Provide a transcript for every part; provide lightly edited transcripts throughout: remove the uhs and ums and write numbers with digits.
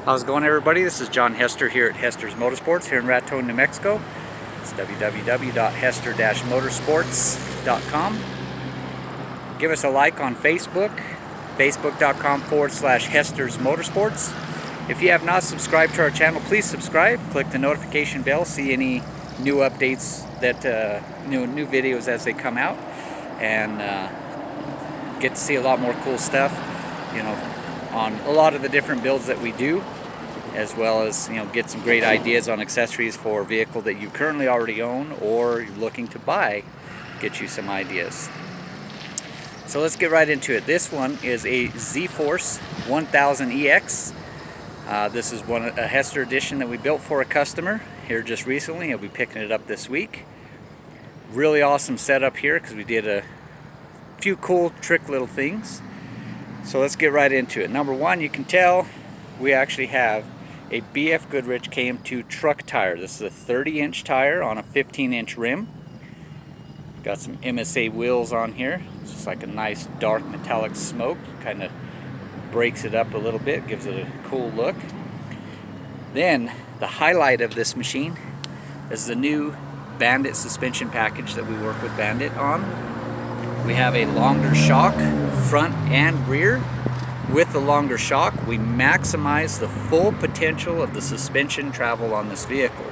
How's it going, everybody? This is John Hester here at Hester's Motorsports here in Raton, New Mexico. It's www.hester-motorsports.com. Give us a like on Facebook, facebook.com/Hester's Motorsports. If you have not subscribed to our channel, please subscribe. Click the notification bell, see any new updates that new videos as they come out, and get to see a lot more cool stuff, on a lot of the different builds that we do, as well as get some great ideas on accessories for a vehicle that you currently already own or you're looking to buy. Get you some ideas. So let's get right into it. This one is a Z-Force 1000 EX. This is a Hester Edition that we built for a customer here just recently. He'll be picking it up this week. Really awesome setup here because we did a few cool trick little things. So let's get right into it. Number one, you can tell we actually have a Goodrich KM truck tire. This is a 30-inch tire on a 15-inch rim. Got some MSA wheels on here. It's just like a nice dark metallic smoke. Kind of breaks it up a little bit, gives it a cool look. Then the highlight of this machine is the new Bandit suspension package that we work with Bandit on. We have a longer shock, front and rear. With the longer shock, we maximize the full potential of the suspension travel on this vehicle.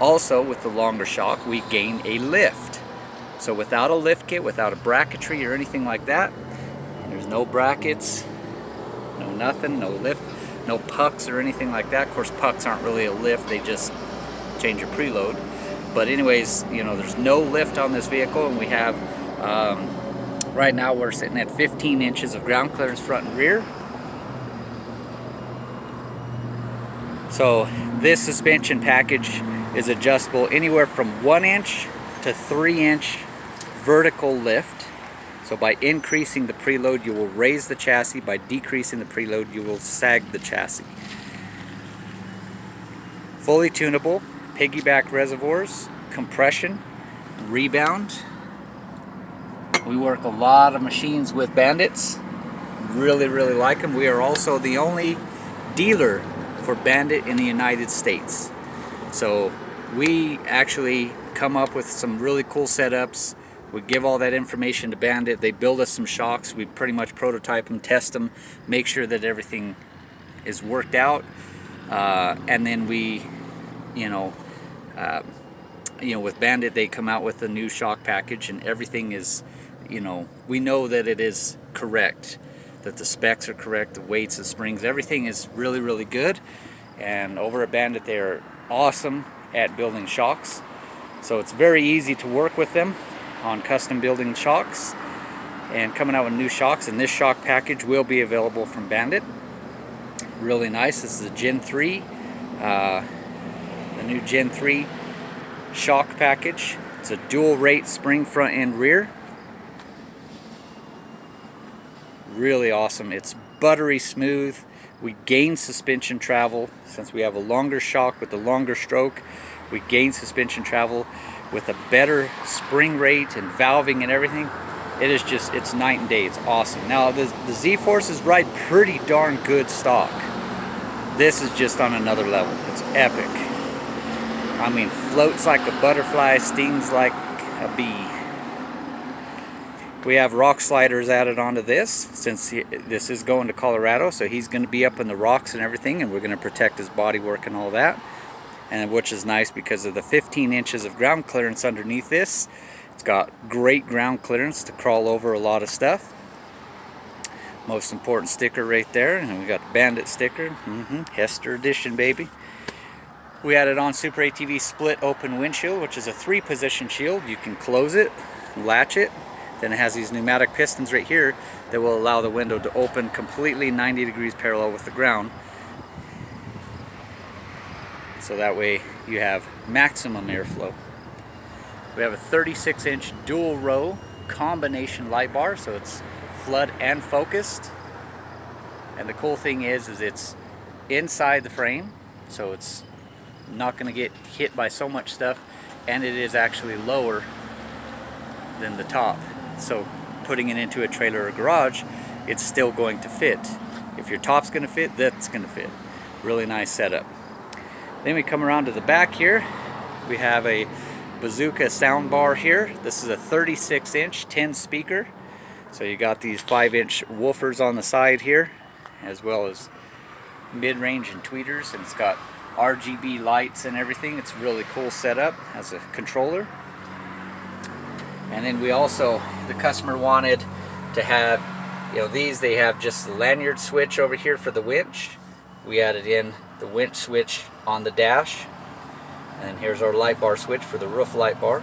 Also, with the longer shock, we gain a lift. So without a lift kit, without a bracketry or anything like that, there's no brackets, no nothing, no lift, no pucks or anything like that. Of course, pucks aren't really a lift, they just change your preload. But anyways, there's no lift on this vehicle, and we have right now we're sitting at 15 inches of ground clearance front and rear. So this suspension package is adjustable anywhere from 1 inch to 3 inch vertical lift. So by increasing the preload, you will raise the chassis. By decreasing the preload, you will sag the chassis. Fully tunable, piggyback reservoirs, compression, rebound. We work a lot of machines with Bandits. Really like them. We are also the only dealer for Bandit in the United States. So we actually come up with some really cool setups. We give all that information to Bandit. They build us some shocks. We pretty much prototype them, test them, make sure that everything is worked out. And then we, with Bandit, they come out with a new shock package, and everything is, we know that it is correct, that the specs are correct, the weights, the springs, everything is really good. And over at Bandit, they are awesome at building shocks. So it's very easy to work with them on custom building shocks and coming out with new shocks. And this shock package will be available from Bandit. Really nice. This is a Gen 3, the new Gen 3 shock package. It's a dual rate spring front and rear. Really awesome. It's buttery smooth. We gain suspension travel since we have a longer shock with a longer stroke. We gain suspension travel with a better spring rate and valving and everything. It's night and day. It's awesome. Now the Z-Forces ride pretty darn good stock. This is just on another level. It's epic. I mean, floats like a butterfly, stings like a bee. We have rock sliders added onto this since this is going to Colorado, so he's going to be up in the rocks and everything, and we're going to protect his bodywork and all that. And which is nice because of the 15 inches of ground clearance underneath this. It's got great ground clearance to crawl over a lot of stuff. Most important sticker right there, and we got the Bandit sticker, Hester Edition, baby. We added on Super ATV split open windshield, which is a 3-position shield. You can close it, latch it. Then it has these pneumatic pistons right here that will allow the window to open completely 90 degrees parallel with the ground. So that way you have maximum airflow. We have a 36-inch dual row combination light bar, so it's flood and focused. And the cool thing is it's inside the frame, so it's not going to get hit by so much stuff, and it is actually lower than the top. So putting it into a trailer or garage, it's still going to fit. If your top's going to fit, that's going to fit. Really nice setup. Then we come around to the back here. We have a Bazooka sound bar here. This is a 36-inch 10 speaker. So you got these 5-inch woofers on the side here, as well as mid-range and tweeters, and it's got RGB lights and everything. It's a really cool setup as a controller. And then we also, the customer wanted to have, you know, these, they have just the lanyard switch over here for the winch. We added in the winch switch on the dash, and here's our light bar switch for the roof light bar.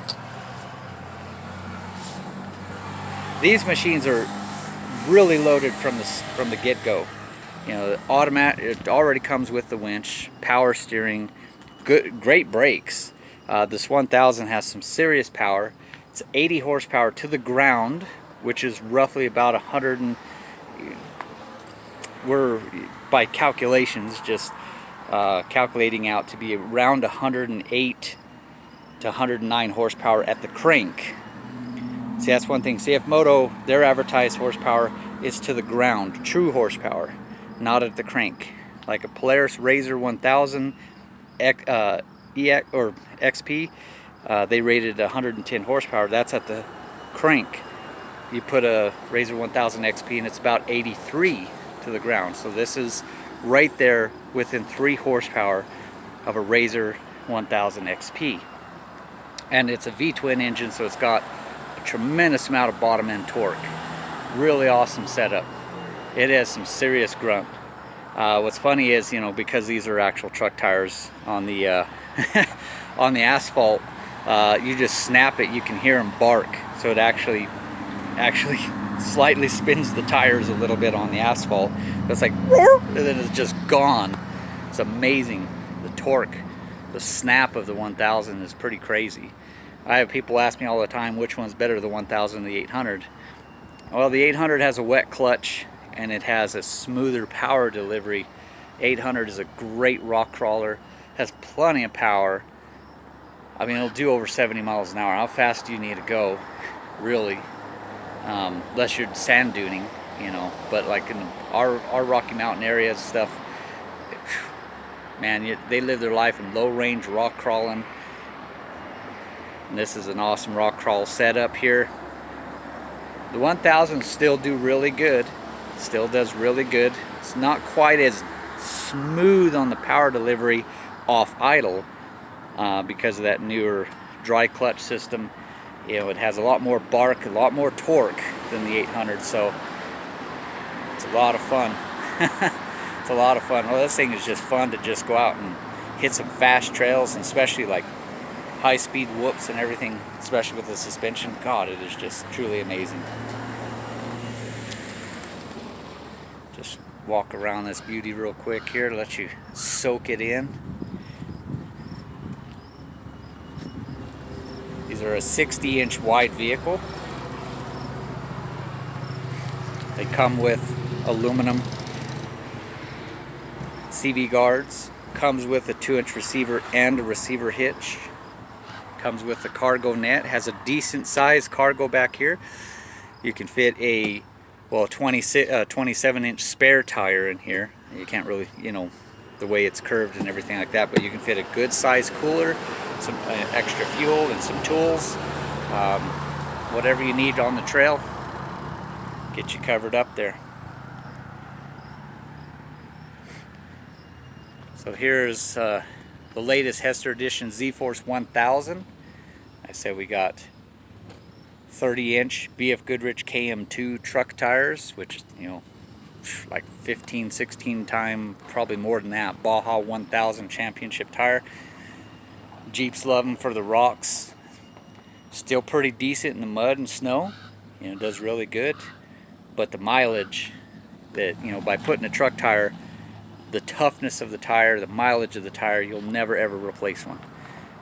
These machines are really loaded from the get-go. You know, it already comes with the winch, power steering, great brakes. This 1000 has some serious power. It's 80 horsepower to the ground, which is roughly about 100 and, we're by calculations just calculating out to be around 108 to 109 horsepower at the crank. See, that's one thing. CF-Moto, their advertised horsepower is to the ground, true horsepower, not at the crank. Like a Polaris RZR 1000 EX or XP, they rated 110 horsepower. That's at the crank. You put a RZR 1000 XP and it's about 83 to the ground. So this is right there within 3 horsepower of a RZR 1000 XP. And it's a V-twin engine, so it's got a tremendous amount of bottom end torque. Really awesome setup. It has some serious grunt. What's funny is, you know, because these are actual truck tires on the on the asphalt, you just snap it, you can hear them bark. So it actually slightly spins the tires a little bit on the asphalt. It's like, and then it's just gone. It's amazing. The torque, the snap of the 1000 is pretty crazy. I have people ask me all the time which one's better, the 1000 or the 800. Well, the 800 has a wet clutch and it has a smoother power delivery. 800 is a great rock crawler, has plenty of power. I mean, it'll do over 70 miles an hour. How fast do you need to go, really? Unless you're sand duning, you know. But like in our Rocky Mountain areas stuff, man, they live their life in low range rock crawling. And this is an awesome rock crawl setup here. The 1000 still do really good. Still does really good. It's not quite as smooth on the power delivery off idle because of that newer dry clutch system. You know, it has a lot more bark, a lot more torque than the 800, so it's a lot of fun. It's a lot of fun. Well, this thing is just fun to just go out and hit some fast trails, and especially like high-speed whoops and everything, especially with the suspension. God, it is just truly amazing. Just walk around this beauty real quick here to let you soak it in. These are a 60-inch wide vehicle. They come with aluminum CV guards. Comes with a 2-inch receiver and a receiver hitch. Comes with a cargo net. Has a decent sized cargo back here. You can fit a 27-inch spare tire in here. You can't really, you know, the way it's curved and everything like that, but you can fit a good size cooler, some extra fuel and some tools, whatever you need on the trail, get you covered up there. So here's the latest Hester Edition Z-Force 1000. I said we got 30-inch Goodrich KM2 truck tires, which, you know, like 15, 16 time, probably more than that, Baja 1000 championship tire. Jeeps love them for the rocks. Still pretty decent in the mud and snow. You know, does really good. But the mileage that, you know, by putting a truck tire, the toughness of the tire, the mileage of the tire, you'll never ever replace one.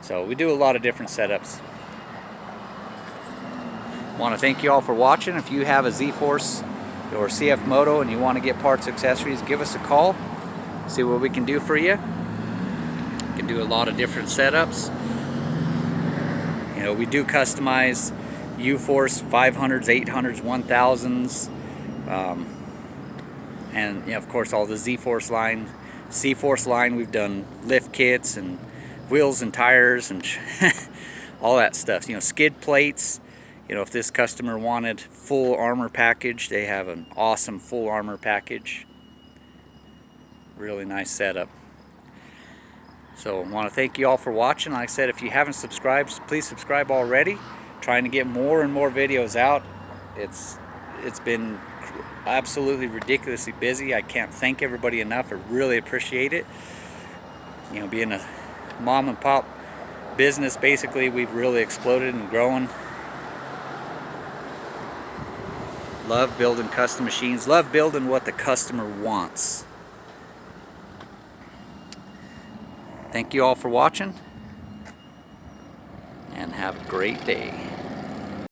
So we do a lot of different setups. Want to thank you all for watching. If you have a Z-Force or CF-Moto and you want to get parts, accessories, give us a call. See what we can do for you. We can do a lot of different setups. You know, we do customize U-Force 500s, 800s, 1000s, and, you know, of course all the Z-Force line. Z-Force line, we've done lift kits and wheels and tires and all that stuff. You know, skid plates. You know, if this customer wanted full armor package, they have an awesome full armor package. Really nice setup. So I want to thank you all for watching. Like I said, if you haven't subscribed, please subscribe already. Trying to get more and more videos out. It's been absolutely ridiculously busy. I can't thank everybody enough. I really appreciate it. You know, being a mom and pop business, basically, we've really exploded and grown. Love building custom machines. Love building what the customer wants. Thank you all for watching, and have a great day.